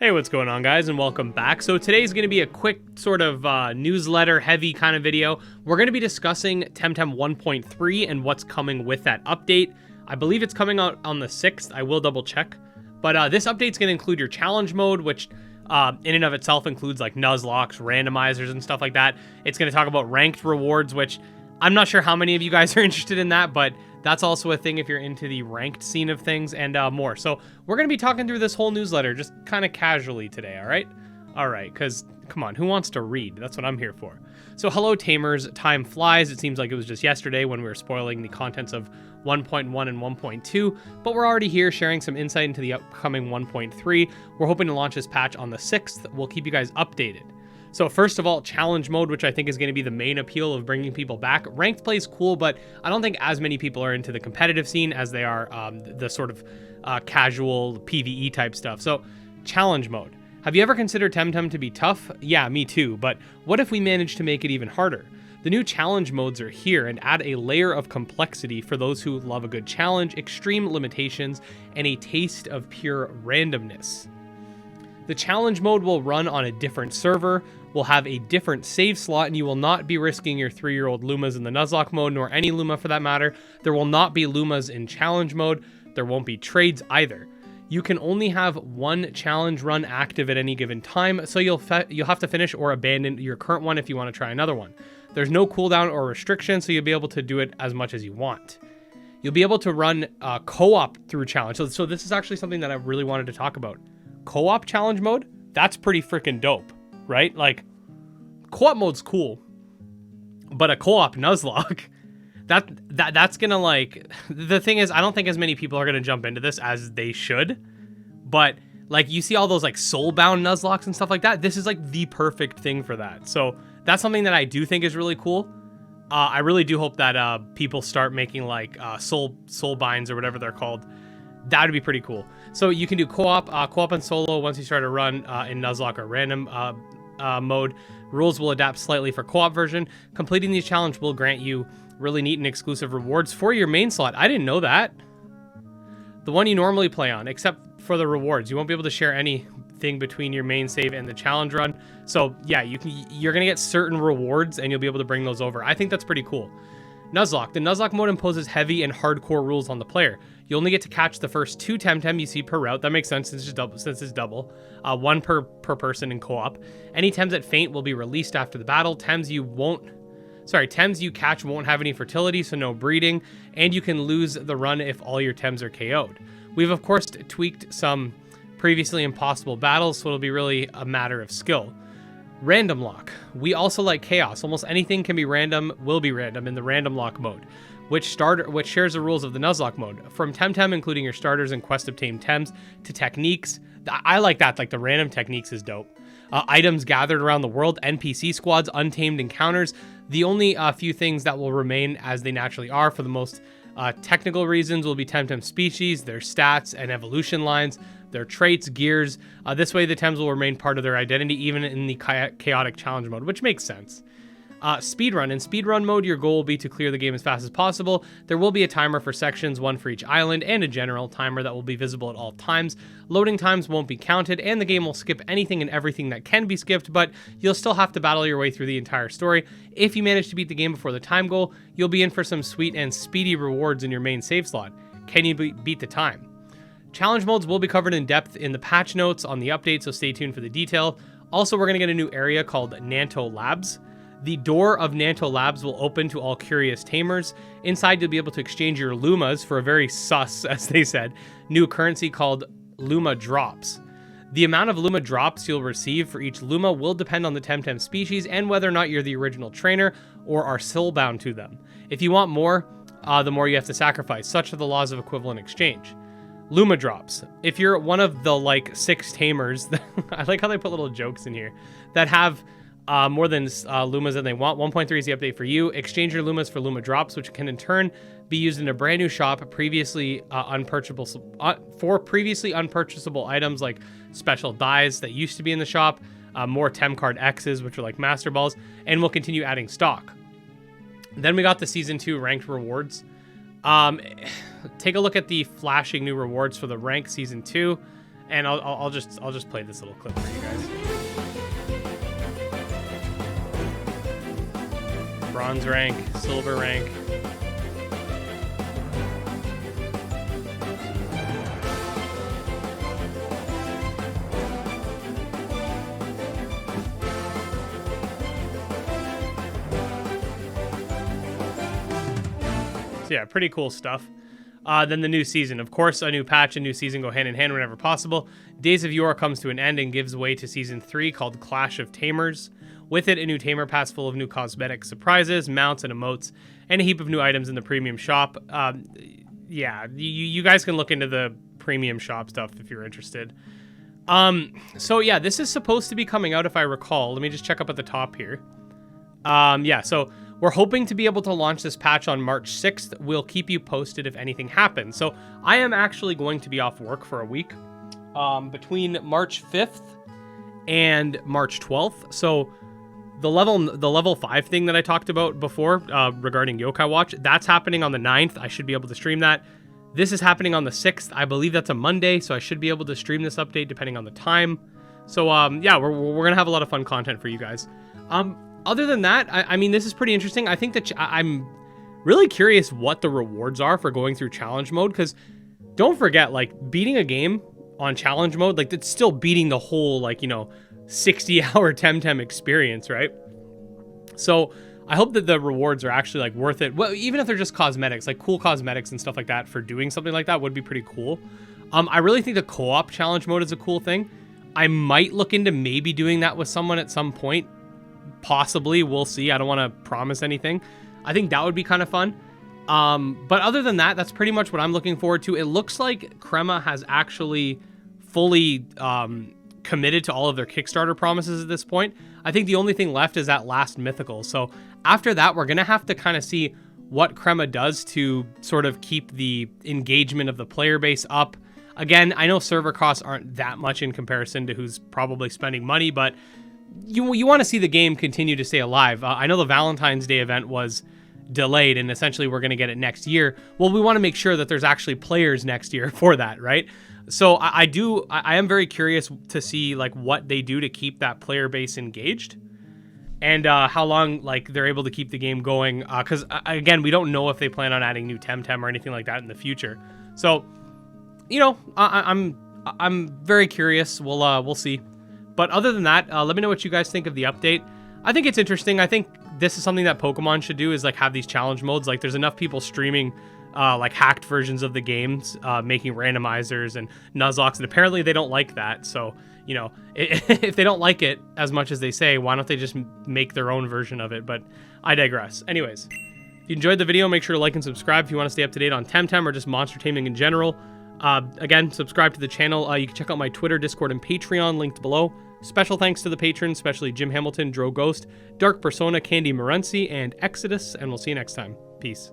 Hey, what's going on, guys, and welcome back. So today's going to be a quick sort of newsletter heavy kind of video. We're going to be discussing Temtem 1.3 and what's coming with that update. I believe it's coming out on the 6th. I will double check. But this update's going to include your challenge mode, which in and of itself includes like Nuzlocks, randomizers, and stuff like that. It's going to talk about ranked rewards, which I'm not sure how many of you guys are interested in that, but that's also a thing if you're into the ranked scene of things, and more. So we're going to be talking through this whole newsletter just kind of casually today, all right? All right, because come on, who wants to read? That's what I'm here for. So hello, Tamers. Time flies. It seems like it was just yesterday when we were spoiling the contents of 1.1 and 1.2, but we're already here sharing some insight into the upcoming 1.3. We're hoping to launch this patch on the 6th. We'll keep you guys updated. So first of all, challenge mode, which I think is going to be the main appeal of bringing people back. Ranked play is cool, but I don't think as many people are into the competitive scene as they are the sort of casual PvE type stuff. So challenge mode. Have you ever considered Temtem to be tough? Yeah, me too, but what if we managed to make it even harder? The new challenge modes are here and add a layer of complexity for those who love a good challenge, extreme limitations, and a taste of pure randomness. The challenge mode will run on a different server, will have a different save slot, and you will not be risking your 3-year-old Lumas in the Nuzlocke mode, nor any Luma for that matter. There will not be Lumas in challenge mode. There won't be trades either. You can only have one challenge run active at any given time, so you'll have to finish or abandon your current one if you want to try another one. There's no cooldown or restriction, so you'll be able to do it as much as you want. You'll be able to run co-op through challenge. So this is actually something that I really wanted to talk about. Co-op challenge mode, that's pretty freaking dope, right? Like, co-op mode's cool, but a co-op Nuzlocke, that's gonna, like, the thing is, I don't think as many people are gonna jump into this as they should, but like, you see all those like soulbound Nuzlocks and stuff like that. This is like the perfect thing for that. So that's something that I do think is really cool. I really do hope that people start making like soul binds or whatever they're called. That would be pretty cool. So you can do co-op and solo once you start a run in Nuzlocke or random mode. Rules will adapt slightly for co-op version. Completing these challenges will grant you really neat and exclusive rewards for your main slot. I didn't know that. The one you normally play on, except for the rewards. You won't be able to share anything between your main save and the challenge run. So yeah, you're gonna get certain rewards and you'll be able to bring those over. I think that's pretty cool. Nuzlocke. The Nuzlocke mode imposes heavy and hardcore rules on the player. You only get to catch the first 2 Temtem you see per route. That makes sense since it's double. 1 per person in co-op. Any Tems that faint will be released after the battle. Tems you catch won't have any fertility, so no breeding, and you can lose the run if all your Tems are KO'd. We've of course tweaked some previously impossible battles, so it'll be really a matter of skill. Random lock. We also like chaos. Almost anything can be random, will be random in the random lock mode, which shares the rules of the Nuzlocke mode. From Temtem, including your starters and quest obtained Tems, to techniques. I like that, like the random techniques is dope. Items gathered around the world, NPC squads, untamed encounters. The only few things that will remain as they naturally are for the most technical reasons will be Temtem species, their stats and evolution lines, their traits, gears. This way the Tems will remain part of their identity even in the chaotic challenge mode, which makes sense. Speedrun. In speedrun mode, your goal will be to clear the game as fast as possible. There will be a timer for sections, 1 for each island, and a general timer that will be visible at all times. Loading times won't be counted, and the game will skip anything and everything that can be skipped, but you'll still have to battle your way through the entire story. If you manage to beat the game before the time goal, you'll be in for some sweet and speedy rewards in your main save slot. Can you beat the time? Challenge modes will be covered in depth in the patch notes on the update, so stay tuned for the detail. Also, we're going to get a new area called Nanto Labs. The door of Nanto Labs will open to all curious tamers. Inside, you'll be able to exchange your Lumas for a very sus, as they said, new currency called Luma Drops. The amount of Luma Drops you'll receive for each Luma will depend on the Temtem species and whether or not you're the original trainer or are soulbound to them. If you want more, the more you have to sacrifice. Such are the laws of equivalent exchange. Luma Drops. If you're one of the, like, 6 tamers, I like how they put little jokes in here, that have more than Lumas than they want. 1.3 is the update for you. Exchange your Lumas for Luma Drops, which can in turn be used in a brand new shop previously previously unpurchasable items like special dies that used to be in the shop, more Tem Card X's, which are like Master Balls, and we'll continue adding stock. Then we got the Season 2 ranked rewards. Take a look at the flashing new rewards for the rank Season 2. And I'll just play this little clip for you guys. Bronze rank, silver rank. So yeah, pretty cool stuff. Then the new season. Of course, a new patch and new season go hand in hand whenever possible. Days of Yore comes to an end and gives way to Season 3 called Clash of Tamers. With it, a new Tamer Pass full of new cosmetic surprises, mounts, and emotes, and a heap of new items in the premium shop. Yeah, you guys can look into the premium shop stuff if you're interested. So yeah, this is supposed to be coming out if I recall. Let me just check up at the top here. Yeah, so we're hoping to be able to launch this patch on March 6th. We'll keep you posted if anything happens. So I am actually going to be off work for a week between March 5th and March 12th. So the level 5 thing that I talked about before regarding Yokai Watch, that's happening on the 9th. I should be able to stream that. This is happening on the 6th. I believe that's a Monday, so I should be able to stream this update depending on the time. So yeah, we're going to have a lot of fun content for you guys. Other than that, I mean, this is pretty interesting. I think that I'm really curious what the rewards are for going through challenge mode, because don't forget, like, beating a game on challenge mode, like, it's still beating the whole, like, 60-hour Temtem experience, right? So I hope that the rewards are actually, like, worth it. Well, even if they're just cosmetics, like cool cosmetics and stuff like that for doing something like that would be pretty cool. I really think the co-op challenge mode is a cool thing. I might look into maybe doing that with someone at some point. Possibly, we'll see. I don't want to promise anything. I think that would be kind of fun. But other than that, that's pretty much what I'm looking forward to. It looks like Crema has actually fully committed to all of their Kickstarter promises at this point. I think the only thing left is that last mythical. So after that, we're going to have to kind of see what Crema does to sort of keep the engagement of the player base up. Again, I know server costs aren't that much in comparison to who's probably spending money, but you want to see the game continue to stay alive. I know the Valentine's Day event was delayed and essentially we're going to get it next year. Well, we want to make sure that there's actually players next year for that, right? So I am very curious to see like what they do to keep that player base engaged and how long like they're able to keep the game going. Because again, we don't know if they plan on adding new Temtem or anything like that in the future. So, I'm very curious. We'll see. But other than that, let me know what you guys think of the update. I think it's interesting. I think this is something that Pokemon should do, is like have these challenge modes. Like there's enough people streaming like hacked versions of the games, making randomizers and Nuzlocks, and apparently they don't like that. So, if they don't like it as much as they say, why don't they just make their own version of it? But I digress. Anyways, if you enjoyed the video, make sure to like and subscribe if you want to stay up to date on Temtem or just monster taming in general. Again, subscribe to the channel. You can check out my Twitter, Discord, and Patreon linked below. Special thanks to the patrons, especially Jim Hamilton, Dro Ghost, Dark Persona, Candy Morency, and Exodus, and we'll see you next time. Peace.